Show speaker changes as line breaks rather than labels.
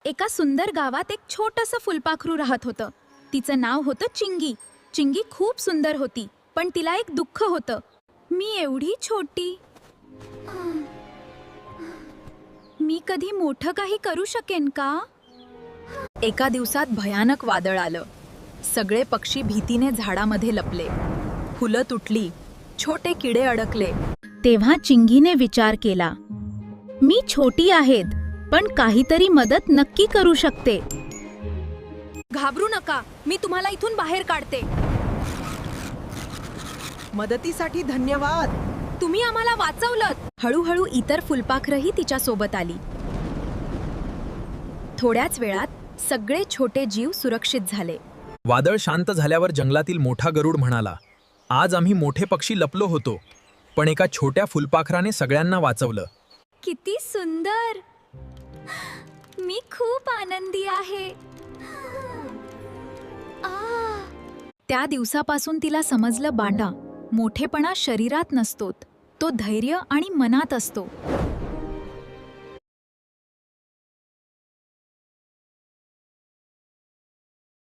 एका सुंदर गावात एक छोटंसं फुलपाखरू राहत होतं. तिचं नाव होतं चिंगी. चिंगी खूप सुंदर होती, पण तिला एक दुःख होतं. मी एवढी छोटी, मी कधी मोठं काही करू शकेन का? एका दिवसात भयानक वादळ आलं. सगळे पक्षी भीतीने झाडामध्ये लपले. फुलं तुटली, छोटे किडे अडकले. तेव्हा चिंगीने विचार केला, मी छोटी आहेत, पण काहीतरी मदत नक्की करू शकते. घाबरू नका, मी तुम्हाला इथून बाहेर काढते.
मदतीसाठी धन्यवाद.
तुम्ही आम्हाला वाचवलंत. हळूहळू इतर फुलपाखरंही तिच्या सोबत आली. थोड्याच वेळात सगळे छोटे जीव सुरक्षित झाले.
वादळ शांत झाल्यावर जंगलातील मोठा गरुड म्हणाला, आज आम्ही मोठे पक्षी लपलो होतो, पण एका छोट्या फुलपाखराने सगळ्यांना वाचवलं.
किती सुंदर, मी खूप आनंदी आहे. त्या दिवसापासून तिला समजलं, बांडा मोठेपणा शरीरात नसतो, तो धैर्य आणि मनात असतो.